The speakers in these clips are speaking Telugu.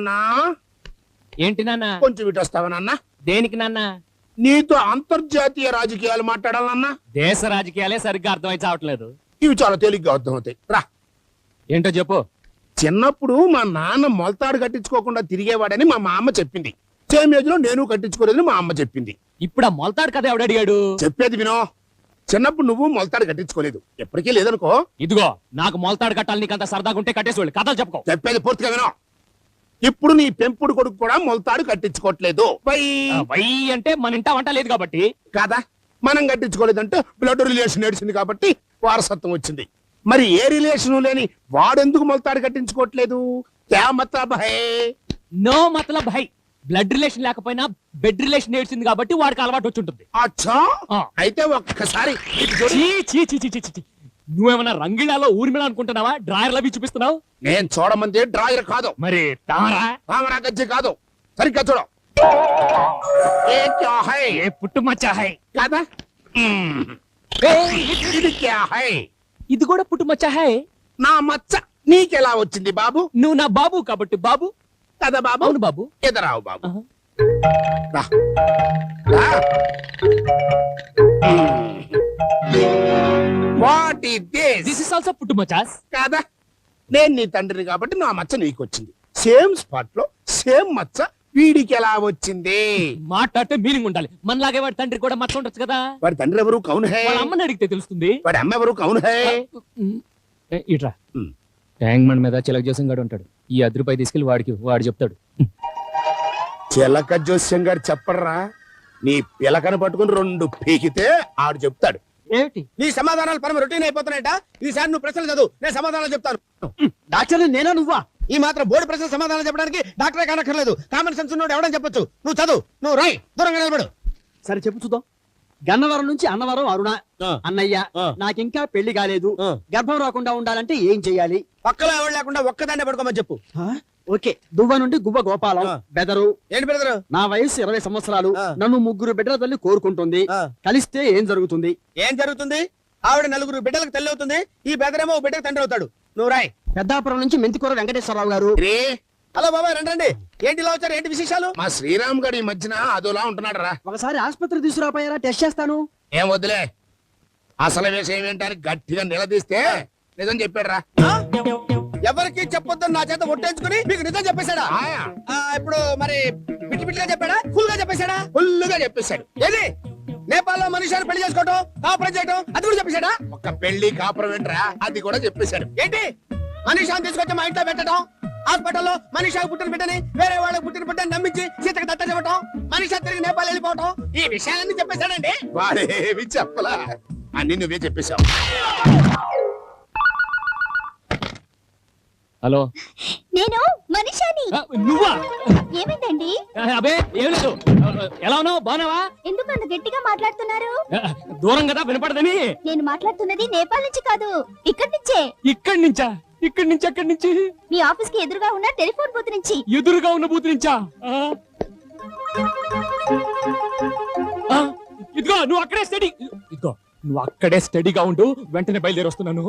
నాన్న ఏంటి నాన్న? కొంచెం ఇటు వస్తావా నాన్న? దేనికి నాన్న? నీతో అంతర్జాతీయ రాజకీయాలు మాట్లాడాలన్నా. దేశ రాజకీయాలే సరిగ్గా అర్థమై చావట్లేదు. ఇవి చాలా తేలిగ్గా అర్థమవుతాయి. రా. ఏంటో చెప్పు. చిన్నప్పుడు మా నాన్న మొలతాడు కట్టించుకోకుండా తిరిగేవాడని మా అమ్మ చెప్పింది. సేమ్ ఏజ్ లో నేను కట్టించుకోలేదని మా అమ్మ చెప్పింది. ఇప్పుడు ఆ మొలతాడు కథ ఎవడడిగాడు? చెప్పేది వినో. చిన్నప్పుడు నువ్వు మొలతాడు కట్టించుకోలేదు, ఎప్పటికీ లేదనుకో. ఇదిగో నాకు మొలతాడు కట్టాలి, నీకంత సరదాగా ఉంటే కట్టేసుకోండి. కథలు చెప్పుకో. చెప్పేది పూర్తిగా వినో. ఇప్పుడు నీ పెంపుడు కొడుకు కూడా మొలతాడు కట్టించుకోవట్లేదు. వై అంటే మన ఇంట వంట లేదు కాబట్టి కాదా? మనం కట్టించుకోలేదంటే బ్లడ్ రిలేషన్ ఏడిచింది కాబట్టి వారసత్వం వచ్చింది. మరి ఏ రిలేషన్ లేని వాడెందుకు మొలతాడు కట్టించుకోవట్లేదు? క్యా మతలబ్ హై? నో మతలబ్ హై. బ్లడ్ రిలేషన్ లేకపోయినా బెడ్ రిలేషన్ ఏడ్చింది కాబట్టి వాడికి అలవాటు వచ్చి ఉంటుంది. అచ్చా, అయితే ఒక్కసారి నువ్వేమన్నా రంగిళాలో ఊర్మిళ అనుకుంటున్నావా? డ్రాయర్ లవి చూపిస్తున్నావు. నేను చూడమంది డ్రాయర్ కాదు, మరి తామరా గజ్జి కాదు. సరిగ్గా చూడు. ఏ పుట్టుమచ్చ హై కాదా? ఇది క్యా హై? ఇది కూడా పుట్టుమచ్చ హై. నా మచ్చ నీకెలా వచ్చింది బాబు? నువ్వు నా బాబు కాబట్టి బాబు కదా బాబు? అవును బాబు. ఎదరావు బాబు. What is this? This is also పుట్టుమచ్చస్. కాదా? నేను నీ తండ్రిని కాబట్టి నా మచ్చ నీకు వచ్చింది. సేమ్ స్పాట్ లో సేమ్ మచ్చ వీడికి ఎలా వచ్చింది? మాట్లాడితే మీనింగ్ ఉండాలి. మనలాగే వాడి తండ్రి కూడా మచ్చ ఉండొచ్చు కదా. వాడి తండ్రి ఎవరు? కౌన్ హై? వాళ్ళ అమ్మని అడిగితే తెలుస్తుంది. వాడి అమ్మ ఎవరు? కౌన్ హై? ఇట్రా. ట్యాంక్ బండ్ మీద చిలక జోసం గాడు ఉంటాడు. ఈ ₹10 తీసుకెళ్లి వాడు చెప్తాడు. చిలక జోస్యం గారు చెప్పడరా. నీ పిలకను పట్టుకుని 2 పీకితే ఆడు చెప్తాడు. ఏమిటి? నీ సమాధానాలు పరమ రొటీన్ అయిపోతున్నాయట. ఈసారి నువ్వు ప్రశ్నలు చదువు, నేను సమాధానాలు చెప్తాను. డాక్టర్ నేనా నువ్వా? ఈ మాత్రం బోర్డు ప్రశ్న సమాధానం చెప్పడానికి డాక్టరే కానక్కర్లేదు. కామన్ సెన్స్ ఉన్నోడు ఎవడని చెప్పొచ్చు. నువ్వు చదువు, నువ్వు రాయ్, దూరంగా నిలబడు. సరే చెప్పు చూద్దాం. గన్నవరం నుంచి అన్నవరం అరుణ. అన్నయ్య, నాకింకా పెళ్లి కాలేదు. గర్భం రాకుండా ఉండాలంటే ఏం చెయ్యాలి? పక్కలో ఎవరు లేకుండా ఒక్కదాన్నే పడుకోమని చెప్పు. ఓకే. దువ్వ నుండి గువ్వ గోపాలం. బెదరు. ఏంటి బెదరు? నా వయసు 20 సంవత్సరాలు. నన్ను 3 బిడ్డల తల్లి కోరుకుంటుంది. కలిస్తే ఏం జరుగుతుంది? ఏం జరుగుతుంది? ఆవిడ 4 బిడ్డలకు తల్లి అవుతుంది. ఈ బెదరేమో బిడ్డకు తండ్రి అవుతాడు. నువ్వు రాయ్. పెద్దాపురం నుంచి మెంతికూర వెంకటేశ్వరరావు గారు. హలో బాబాయ్, రండి. ఏంటి ఇలా వచ్చారు? ఏంటి విశేషాలు? మా శ్రీరామ్ గారు ఈ మధ్యన అదోలా ఉంటున్నాడు రా. ఒకసారి ఆసుపత్రి తీసుకురాపోయారా? టెస్ట్ చేస్తాను. ఏం వద్దులే. అసలు విషయం ఏంటని గట్టిగా నిలదీస్తే నిజం చెప్పాడు రా. ఎవరికి చెప్పొద్దని నా చేత ఒట్టేంచుకుని మీకు నిజం చెప్పేశాడా? ఇప్పుడు మరి బిట్టి బిట్టిగా చెప్పాడా? ఫుల్ గా చెప్పేశాడా? ఫుల్ గా చెప్పేశాడు. ఏది నేపాల్లో మనిషిని పెళ్లి చేసుకోవటం, కాపురం చేయటం, అది కూడా చెప్పేశాడా? ఒక పెళ్లి కాపురం ఏంట్రా, అది కూడా చెప్పేశాడు. ఏంటి మనీషాన్ని తీసుకొచ్చి మా ఇంట్లో పెట్టడం, హాస్పిటల్లో మనీషాకు పుట్టిన బిడ్డని వేరే వాళ్ళకి పుట్టిన బిడ్డని నమ్మించి సీతకు దత్త చెప్పటం, మనీషా తిరిగి నేపాల్ వెళ్ళిపోవటం, ఈ విషయాలన్నీ చెప్పేశాడండి. వాడేవి చెప్పలా, అన్ని నువ్వే చెప్పేశావు. హలో, నేను మనీషాని. నువ్వా? ఏమైందండి? అబే ఏం లేదు. ఎలా ఉన్నావు? బాగున్నావా? ఎందుకు అంత గట్టిగా మాట్లాడుతున్నారు? దూరం కదా వినపడదని. నేను మాట్లాడుతున్నది నేపాల్ నుంచి కాదు, ఇక్కడి నుంచే. ఇక్కడి నుంచా? ఇక్కడి నుంచి ఎక్కడి నుంచి? మీ ఆఫీస్ కి ఎదురుగా ఉన్న టెలిఫోన్ బూత్ నుంచి. ఎదురుగా ఉన్న బూత్ నుంచా? ఇదిగో నువ్వు అక్కడే స్టడీగా ఉండు. వెంటనే బయలుదేరి వస్తున్నాను.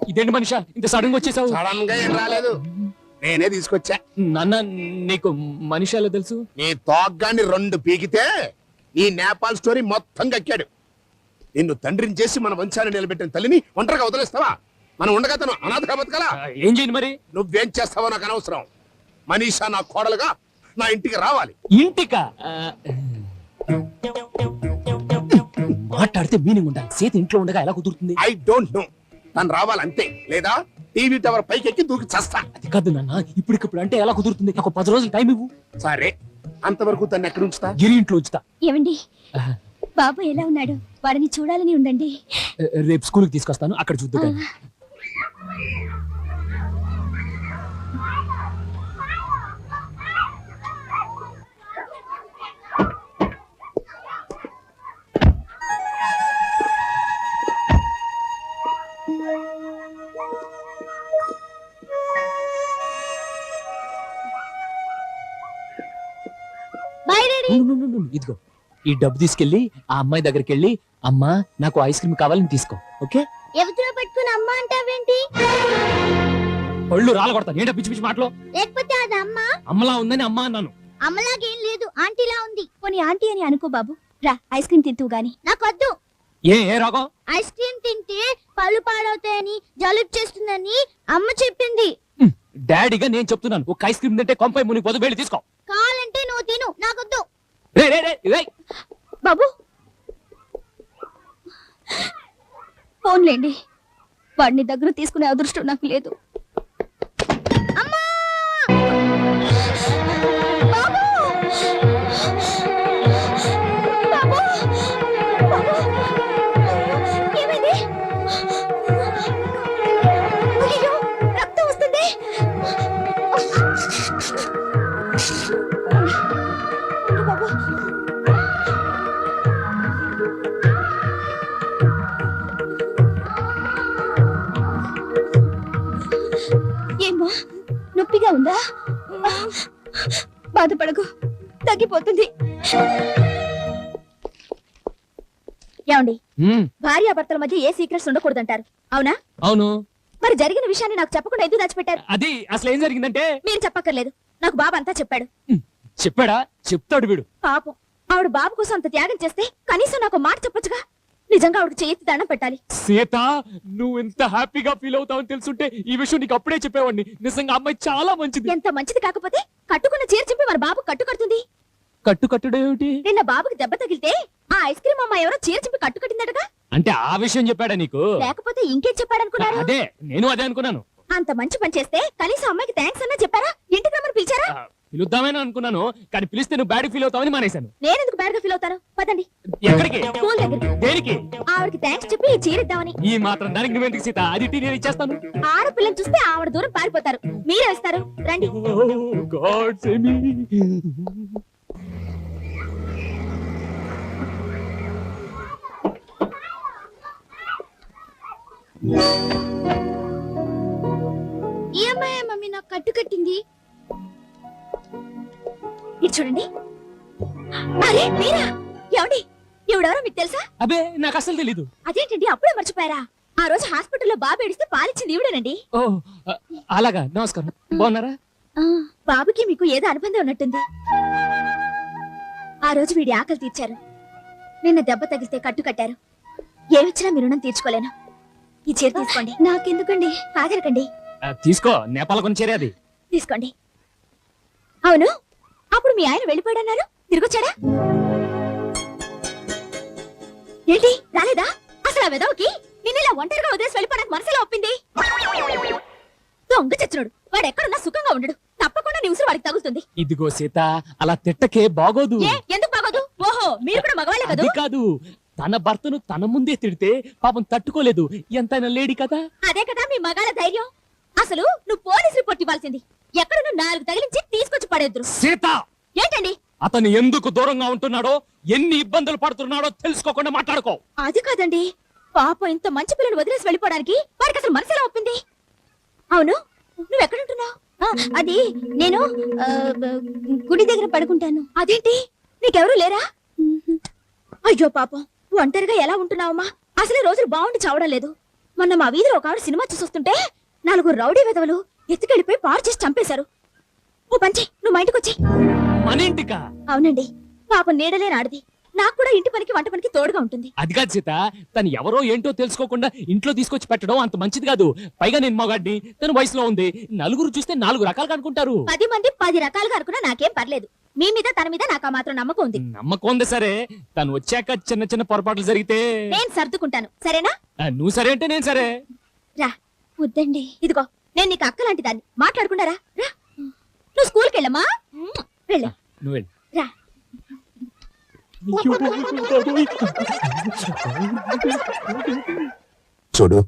ఇదేంటి మనిషా ఇంత సడన్ గా వచ్చేసావు? సడన్ గా ఏం రాలేదు, నేనే తీసుకొచ్చా. నాన్న, నీకు మనిషాలో తెలుసు? నీ తోగ్గాన్ని 2 పీకితే ఈ నేపాల్ స్టోరీ మొత్తం కక్కాడు. నిన్ను తండ్రిని చేసి మన వంశాన్ని నిలబెట్టిన తల్లిని ఒంటరిగా వదిలేస్తావా? మనం ఉండగా తను అనాథగా బతకాలా? ఏం చేయండి మరి? నువ్వేం చేస్తావో నాకు అనవసరం. మనీషా నా కోడలుగా నా ఇంటికి రావాలి. ఇంటికా? మాట్లాడితే మీనింగ్ ఉండాలి. సీత ఇంట్లో ఉండగా ఎలా కుదురుతుంది? I don't know. తను రావాలంతే, లేదా టీవీ టవర్ పైకి ఎక్కి దూకి చేస్తా. అది కాదు నాన్న, ఇప్పటికిప్పుడు అంటే ఎలా కుదురుతుంది? నాకు 10 రోజులు టైం ఇవ్వు. సరే, అంతవరకు తను ఎక్కడ ఉంచుతా? గిరి ఇంట్లో ఉంచుతా. ఏమండి, బాబు ఎలా ఉన్నాడు? వాడిని చూడాలని ఉందండి. రేపు స్కూల్కి తీసుకొస్తాను, అక్కడ చూద్దు. ఇదిగో ఈ డబ్బు తీసుకెళ్లి ఆ అమ్మాయి దగ్గరికి వెళ్ళి, అమ్మా నాకు ఐస్ క్రీమ్ కావాలని తీసుకో. ఓకే? ఎవరితో పట్టుకుని అమ్మ అంటావేంటి? పళ్ళు రాలగొడతాను. ఏంటో పిచ్చి పిచ్చి మాటలు. లేకపోతే అది అమ్మ అమ్మలా ఉందని అమ్మ అన్నాను. అమ్మలాగేం లేదు ఆంటీలా ఉంది. పోనీ ఆంటీ అని అనుకో బాబు. రా ఐస్ క్రీమ్ తింటూ గాని. నాకొద్దు. ఏ రోగం? ఐస్ క్రీమ్ తింటే పళ్ళు పాడవుతాయని జలుబు చేస్తుందని అమ్మ చెప్పింది. డాడీగా నేను చెప్తున్నాను, ఒక ఐస్ క్రీమ్ తింటే కొంపై మునిగి పోదు. వెళ్ళి తీసుకో. కావాలంటే నువ్వు తిను, నాకొద్దు. రే రే రే రే. బాబు ఫోన్లేండి, వాడిని దగ్గర తీసుకునే అదృష్టం నాకు లేదు. అమ్మా! బాబు! బాబు! బాబు! ఏమైంది? అయ్యయ్యో, రక్తం వస్తుంది. బాబు ఏమ్మా, నొప్పిగా ఉందా? బాధపడకు, తగ్గిపోతుంది. ఏమండి, భార్యాభర్తల మధ్య ఏ సీక్రెట్స్ ఉండకూడదంటారు, అవునా? అవును. మరి జరిగిన విషయాన్ని నాకు చెప్పకుండా ఎందుకు దాచిపెట్టారు? అది అసలు ఏం జరిగిందంటే, మీరు చెప్పక్కర్లేదు, నాకు బాబు అంతా చెప్పాడు. చెప్పాడా? చెప్తాడు వీడు. పాపం, ఆవిడ బాబు కోసం అంత త్యాగం చేస్తే కనీసం నాకు మాట చెప్పొచ్చుగా. నిజంగా ఆవిడకి చేతి దండం పెట్టాలి. సీత, నువ్వు ఎంత హ్యాపీగా ఫీల్ అవుతావని తెలుసుంటే ఈ విషయం నీకు అప్పుడే చెప్పేవాడిని. నిజంగా అమ్మాయి చాలా మంచిది. ఎంత మంచిది కాకపోతే కట్టుకున్న చీర చింపి మన బాబు కట్టు కడుతుంది. కట్టుడేమిటి? నిన్న బాబుకి దెబ్బ తగిలితే ఆ ఐస్ క్రీమ్ అమ్మ ఎవరో చీర చింపి కట్టు కట్టిందటగా. అంటే ఆ విషయం చెప్పాడా నీకు? లేకపోతే ఇంకేం చెప్పాడనుకున్నారు? అదే, నేను అదే అనుకున్నాను. అంత మంచి పని చేస్తే కనీసం అమ్మాయికి థ్యాంక్స్ అన్నా చెప్పారా? ఇంటికి రమ్మని పిలిచారా? పిలుద్దామని అనుకున్నాను, కానీ పిలిస్తే నువ్వు బ్యాడ్ ఫీల్ అవుతావని మానేశాను. నేనెందుకు బ్యాడ్ గా ఫీల్ అవుతాను? పదండి. ఎక్కడికి? స్కూల్ దగ్గరికి. దేనికి? ఆవిడకి థ్యాంక్స్ చెప్పి ఈ చీర ఇద్దామని. ఈ మాత్రం దానికి నువ్వెందుకు సీత? అది నేను ఇచ్చేస్తాను. ఆడపిల్లని చూస్తే ఆవిడ దూరం పారిపోతారు, మీరే వస్తారు. రండి. God save me. ఈ అమ్మాయి మమ్మీ నాకు కట్టు కట్టింది. ఇది చూడండి. అరే మీరా? ఏమండి, ఎవడెవరో మీకు తెలుసా? అబే, నాకు అసలు తెలీదు. అదేంటండి అప్పుడే మర్చిపోయారా? ఆ రోజు హాస్పిటల్లో బాబు ఏడిస్తే పాలిచ్చింది ఈవిడేనండి. ఓ, అలాగా. నమస్కారం. బాగున్నారా? బాబుకి మీకు ఏదో అనుబంధం ఉన్నట్టుంది. ఆ రోజు వీడి ఆకలి తీర్చారు, నిన్న దెబ్బ తగిలితే కట్టు కట్టారు. ఏమిచ్చినా మీ రుణం తీర్చుకోలేను. ఈ చీర తీసుకోండి. నాకెందుకండి? ఆగరకండి. తీసుకో, నేపాల్ కొని చేరే అది. తీసుకోండి. అవును, అప్పుడు మీ ఆయన వెళ్ళిపోయాడన్నారు, తిరిగొచ్చాడా? ఏంటి రాలేదా? అసలు ఆ వెదవకి నిన్నిలా ఒంటరిగా వదిలేసి వెళ్ళిపోవడానికి మనసులో ఒప్పింది. దొంగ చచ్చినోడు, వాడు ఎక్కడున్నా సుఖంగా ఉండడు. తప్పకుండా నీ ఉసురు వాడికి తగులుతుంది. ఇదిగో సీత, అలా తిట్టకే, బాగోదు. ఎందుకు బాగోదు? ఓహో, మీరు కూడా మగవాళ్ళే కదా? అది కాదు, తన భర్తను తన ముందే తిడితే పాపం తట్టుకోలేదు. ఎంతైనా లేడీ కదా. అదే కదా మీ మగాళ్ళ ధైర్యం. అసలు నువ్వు పోలీస్ రిపోర్ట్ ఇవ్వాల్సింది. ఎక్కడున్నా 4 తగిలించి తీసుకొచ్చి పడేద్దరు. సీత, ఏంటండి? అతను ఎందుకు దూరంగా ఉంటున్నాడో, ఎన్ని ఇబ్బందులు పడుతున్నాడో తెలుసుకోకుండా మాట్లాడుకో. అది కాదండి, పాపం ఇంత మంచి పిల్లని వదిలేసి వెళ్ళిపోవడానికి వాడికి అసలు మనసులో ఒప్పింది. అవును, నువ్వెక్కడుంటున్నావు? అది నేను గుడి దగ్గర పడుకుంటాను. అదేంటి, నీకెవరూ లేరా? అయ్యో పాపం, ఒంటరిగా ఎలా ఉంటున్నావమ్మా? అసలే రోజులు బాగుండి చావడం లేదు. మొన్న మా వీధిలో ఒక ఆవిడ సినిమా చూసొస్తుంటే 4 రౌడీ వెధవలు ఎత్తుకెళ్ళిపోయి పాడు చేసి చంపేశారు. ఓ పంచి, నువ్వు మా ఇంటికి వచ్చి. మన ఇంటికా? అవునండి, పాపం నీడలే నాడిది. నాకు కూడా ఇంటి పనికి వంట పనికి తోడుగా ఉంటుంది. అది కాదు సీత, తను ఎవరో ఏంటో తెలుసుకోకుండా ఇంట్లో తీసుకొచ్చి పెట్టడం అంత మంచిది కాదు. పైగా నేను మగాడిని, తన వయసులో ఉంది. నలుగురు చూస్తే 4 రకాలుగా అనుకుంటారు. 10 మంది 10 రకాలుగా అనుకున్నా నాకేం పర్లేదు. మీ మీద తన మీద నాకు ఆ మాత్రం నమ్మకం ఉంది. నమ్మకం ఉంది సరే, తను వచ్చాక చిన్న చిన్న పొరపాట్లు జరిగితే నేను సర్దుకుంటాను, సరేనా? నువ్వు సరే అంటే నేను సరే. రా. వద్దండి, ఇదిగో నేను నీకు అక్క లాంటి దాన్ని. మాట్లాడకుండా రా. రా. నువ్వు స్కూల్కి వెళ్ళమ్మా. వెళ్ళు. నువ్వు వెళ్ళు. రా. చూడు,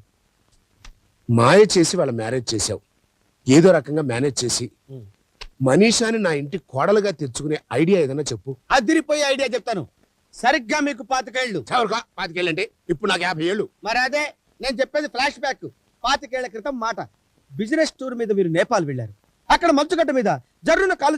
మాయ చేసి వాళ్ళ మ్యారేజ్ చేసావు. ఏదో రకంగా మేనేజ్ చేసి మనీషాని నా ఇంటి కోడలుగా తెచ్చుకునే ఐడియా ఏదైనా చెప్పు. అదిరిపోయే ఐడియా చెప్తాను. సరిగ్గా మీకు 25 ఏళ్ళు. చవరుగా 25 ఏళ్ళంటే ఇప్పుడు నాకు 50 ఏళ్ళు. మరి అదే నేను చెప్పేది ఫ్లాష్ బ్యాక్. 25 ఏళ్ల క్రితం మాట. బిజినెస్ టూర్ మీద మీరు నేపాల్ వెళ్ళారు. అక్కడ మంచుగడ్డ మీద జర్రున కాలు